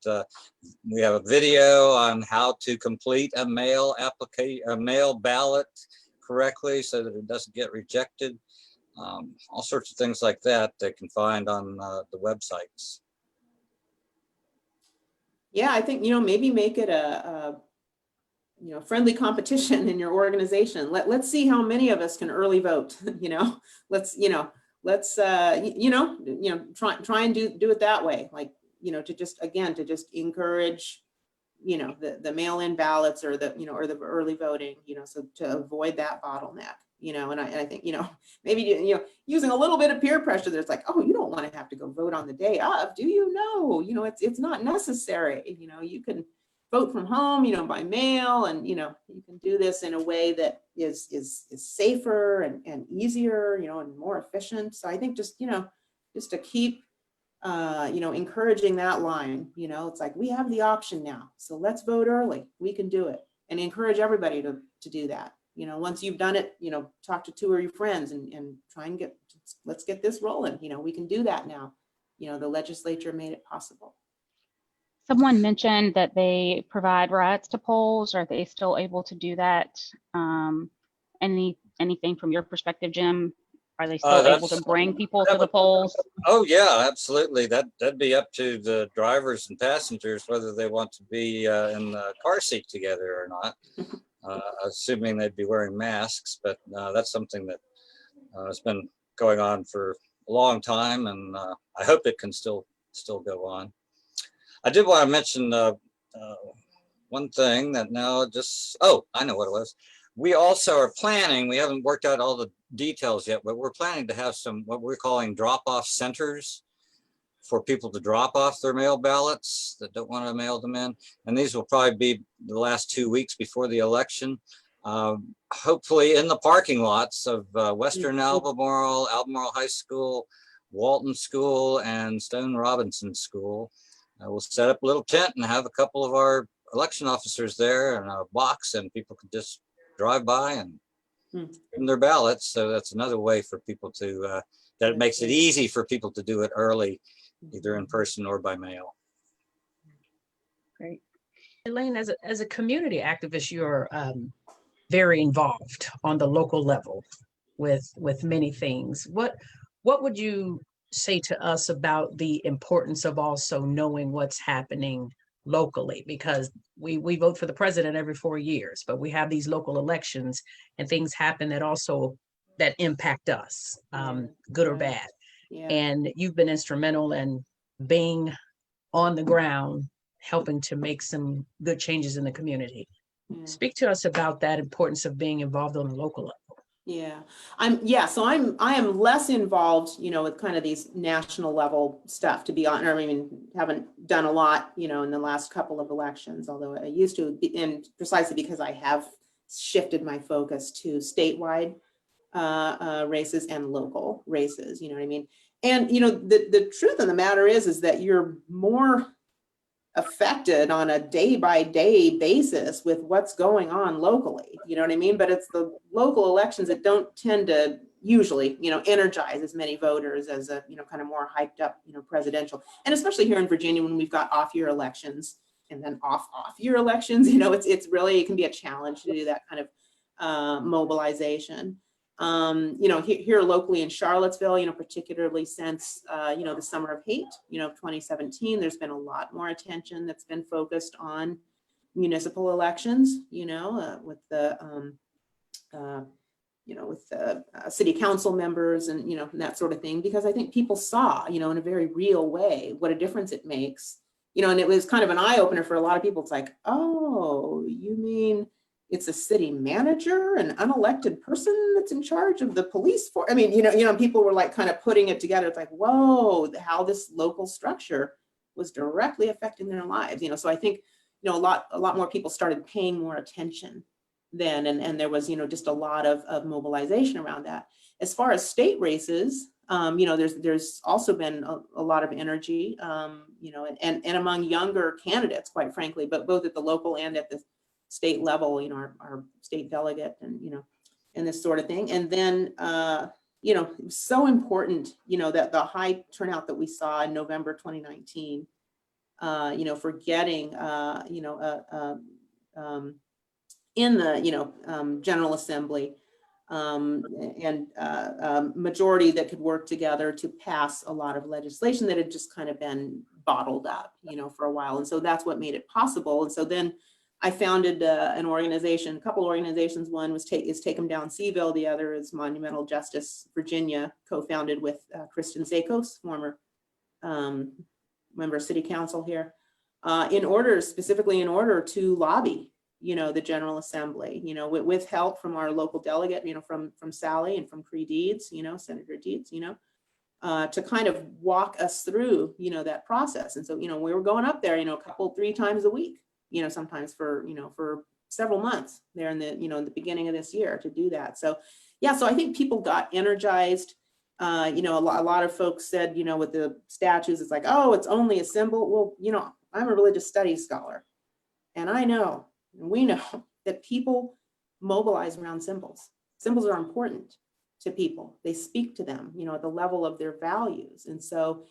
we have a video on how to complete a mail ballot correctly so that it doesn't get rejected. All sorts of things like that they can find on the websites. Yeah, I think, you know, maybe make it a you know, friendly competition in your organization. Let's see how many of us can early vote, you know, let's try and do it that way. Like, you know, to just encourage, you know, the mail-in ballots or the, you know, or the early voting, you know, so to avoid that bottleneck, you know. And I think, you know, maybe, you know, using a little bit of peer pressure, there's like, oh, you don't want to have to go vote on the day of, do you know? You know, it's not necessary. You know, you can vote from home, you know, by mail, and, you know, you can do this in a way that is safer and easier, you know, and more efficient. So I think just, you know, just to keep, you know, encouraging that line, you know, it's like, we have the option now, so let's vote early, we can do it, and encourage everybody to do that. You know, once you've done it, you know, talk to 2 of your friends and try and let's get this rolling. You know, we can do that now. the legislature made it possible. Someone mentioned that they provide rides to polls. Are they still able to do that? Anything from your perspective, Jim? Are they still able to bring people to the polls? Oh, yeah, absolutely. That'd be up to the drivers and passengers whether they want to be in the car seat together or not. Assuming they'd be wearing masks, but that's something that has been going on for a long time, and I hope it can still go on. I did want to mention one thing that now I know what it was. We also are planning, we haven't worked out all the details yet, but we're planning to have some what we're calling drop-off centers for people to drop off their mail ballots that don't want to mail them in. And these will probably be the last 2 weeks before the election. Hopefully in the parking lots of Western Albemarle, Albemarle High School, Walton School, and Stone Robinson School. We'll set up a little tent and have a couple of our election officers there and a box, and people can just drive by and give them their ballots. So that's another way for people to, that it makes it easy for people to do it early, either in person or by mail. Great. Elaine, as a community activist, you're very involved on the local level with many things. What would you say to us about the importance of also knowing what's happening locally? Because we vote for the president every 4 years, but we have these local elections and things happen that impact us, good or bad. Yeah. And you've been instrumental in being on the ground, helping to make some good changes in the community. Yeah. Speak to us about that importance of being involved on the local level. Yeah, I am less involved, with kind of these national level stuff, to be honest. I mean, haven't done a lot, in the last couple of elections, although I used to, and precisely because I have shifted my focus to statewide races and local races, you know what I mean? And, the truth of the matter is that you're more affected on a day-by-day basis with what's going on locally, you know what I mean? But it's the local elections that don't tend to usually, energize as many voters as a, kind of more hyped up, presidential. And especially here in Virginia, when we've got off-year elections and then off-year elections, it's really, it can be a challenge to do that kind of mobilization. Here locally in Charlottesville, particularly since, the Summer of Hate, of 2017, there's been a lot more attention that's been focused on municipal elections, with the, with the city council members and, and that sort of thing, because I think people saw, in a very real way what a difference it makes, and it was kind of an eye opener for a lot of people. It's like, oh, you mean it's a city manager, an unelected person that's in charge of the police force. I mean, people were like kind of putting it together. It's like, whoa, how this local structure was directly affecting their lives. So I think, a lot more people started paying more attention then, and there was, just a lot of mobilization around that. As far as state races, there's also been a lot of energy, and among younger candidates, quite frankly, but both at the local and at the state level, our state delegate and, and this sort of thing. And then, it was so important, that the high turnout that we saw in November 2019, for getting, in the, General Assembly, and majority that could work together to pass a lot of legislation that had just kind of been bottled up, for a while. And so that's what made it possible. And so then I founded an organization, a couple organizations. One is Take 'em Down Seville. The other is Monumental Justice Virginia, co-founded with Kristen Zakos, former member of city council here, specifically in order to lobby, the General Assembly, with help from our local delegate, from Sally and from Cree Deeds, Senator Deeds, to kind of walk us through, that process. And so, we were going up there, 3 times a week, sometimes for several months there in the, in the beginning of this year to do that. So, yeah, so I think people got energized. A lot of folks said, with the statues, it's like, oh, it's only a symbol. Well, I'm a religious studies scholar, and we know that people mobilize around symbols. Symbols are important to people. They speak to them, at the level of their values. And so,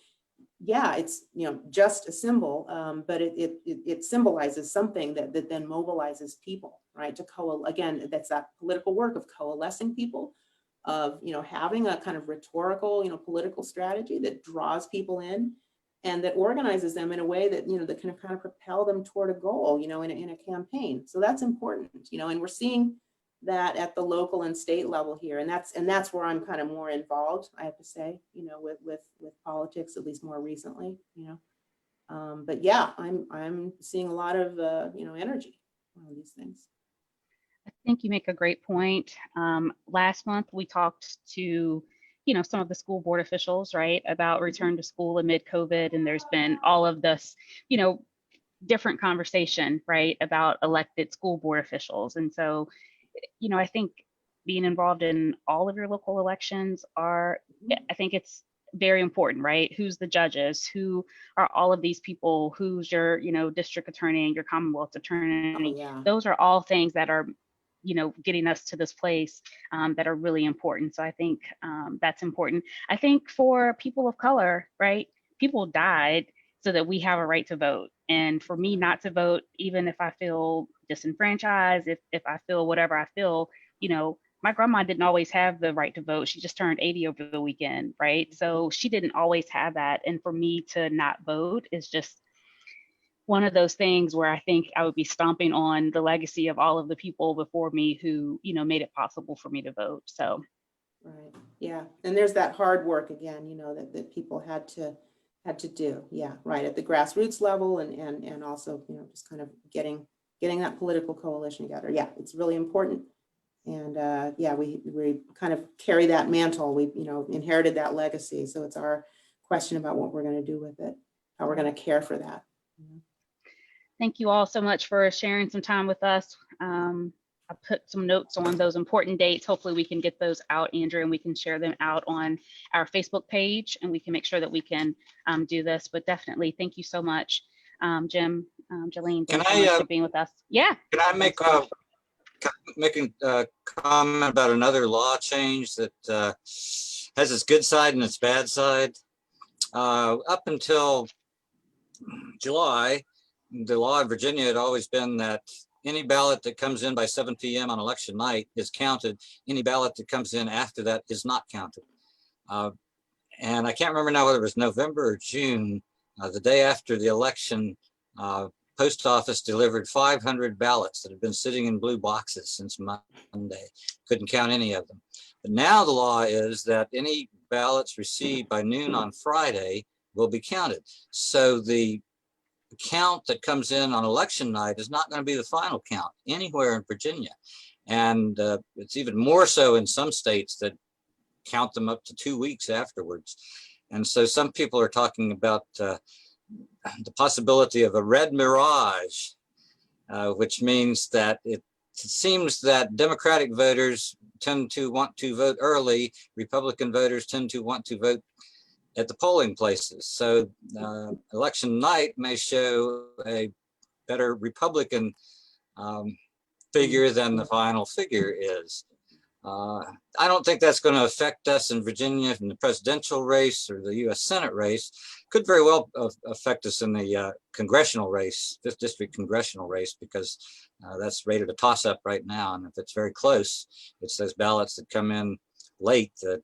yeah, it's, just a symbol, but it symbolizes something that then mobilizes people, right? Again, that's that political work of coalescing people, of, having a kind of rhetorical, political strategy that draws people in and that organizes them in a way that, that can kind of propel them toward a goal, in a campaign. So that's important, and we're seeing that at the local and state level here. And that's where I'm kind of more involved, I have to say, with politics, at least more recently, but yeah, I'm seeing a lot of, energy on these things. I think you make a great point. Last month, we talked to, some of the school board officials, right, about return to school amid COVID. And there's been all of this, different conversation, right, about elected school board officials. And so, I think being involved in all of your local elections I think it's very important, right? Who's the judges? Who are all of these people? Who's your, district attorney and your Commonwealth attorney? Oh, yeah. Those are all things that are, getting us to this place that are really important. So I think that's important. I think for people of color, right? People died so that we have a right to vote. And for me not to vote, even if I feel disenfranchised, if I feel whatever I feel, my grandma didn't always have the right to vote. She just turned 80 over the weekend, right? So she didn't always have that. And for me to not vote is just one of those things where I think I would be stomping on the legacy of all of the people before me who, made it possible for me to vote. So. Right. Yeah. And there's that hard work again, that people had to do. Yeah. Right. At the grassroots level and also, just kind of getting that political coalition together. Yeah. It's really important. And yeah, we kind of carry that mantle. We, inherited that legacy. So it's our question about what we're going to do with it, how we're going to care for that. Thank you all so much for sharing some time with us. I put some notes on those important dates. Hopefully we can get those out, Andrew, and we can share them out on our Facebook page and we can make sure that we can do this. But definitely, thank you so much, Jim, Jolene, thanks so much for being with us. Yeah. Can I make a comment about another law change that has its good side and its bad side? Up until July, the law in Virginia had always been that any ballot that comes in by 7 p.m. on election night is counted. Any ballot that comes in after that is not counted. And I can't remember now whether it was November or June, the day after the election, post office delivered 500 ballots that had been sitting in blue boxes since Monday. Couldn't count any of them. But now the law is that any ballots received by noon on Friday will be counted. So the count that comes in on election night is not going to be the final count anywhere in Virginia. And it's even more so in some states that count them up to 2 weeks afterwards. And so some people are talking about the possibility of a red mirage, which means that it seems that Democratic voters tend to want to vote early. Republican voters tend to want to vote at the polling places. So election night may show a better Republican figure than the final figure is. I don't think that's going to affect us in Virginia in the presidential race or the U.S. Senate race. Could very well affect us in the congressional race, 5th district congressional race, because that's rated a toss-up right now. And if it's very close, it's those ballots that come in late that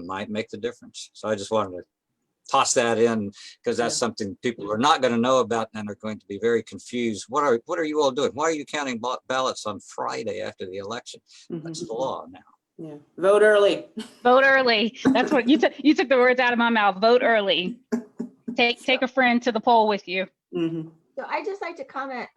might make the difference. So I just wanted to toss that in because that's something people are not going to know about and are going to be very confused. What are you all doing? Why are you counting ballots on Friday after the election? That's the law now. Yeah, vote early. Vote early. That's what you took. You took the words out of my mouth. Vote early. Take a friend to the poll with you. Mm-hmm. So I just like to comment,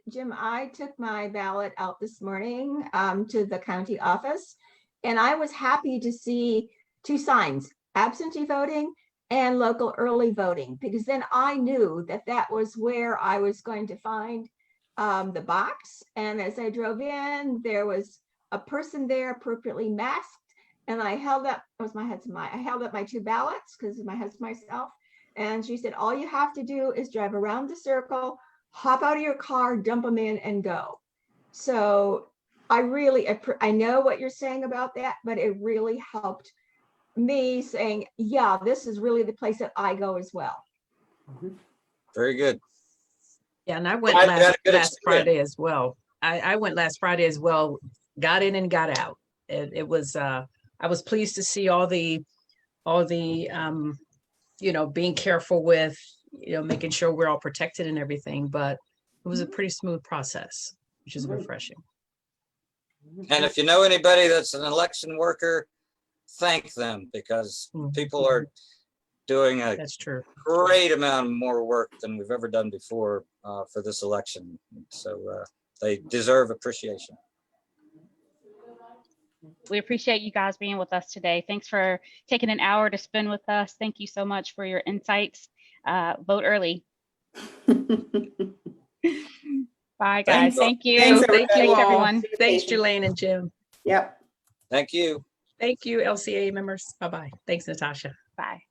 Jim, I took my ballot out this morning to the county office, and I was happy to see 2 signs, absentee voting and local early voting, because then I knew that that was where I was going to find the box. And as I drove in, there was a person there appropriately masked, and I held up, it was my husband, I held up my 2 ballots because my husband, myself, and she said, all you have to do is drive around the circle, hop out of your car, dump them in and go. So I know what you're saying about that, but it really helped me saying, yeah, this is really the place that I go as well. Very good. Yeah, and I went Glad you had a good last experience. Friday as well. I went last Friday as well, got in and got out. It was, I was pleased to see all the, being careful with, making sure we're all protected and everything, but it was a pretty smooth process, which is refreshing. And if you know anybody that's an election worker, thank them, because people are doing a That's true. great amount more work than we've ever done before for this election. So they deserve appreciation. We appreciate you guys being with us today. Thanks for taking an hour to spend with us. Thank you so much for your insights. Vote early. Bye, guys. Thanks. Thank you. Thanks, Thank you Thanks, all. everyone. Thanks, Jelaine and Jim. Yep. Thank you. Thank you, LCA members. Bye-bye. Thanks, Natasha. Bye.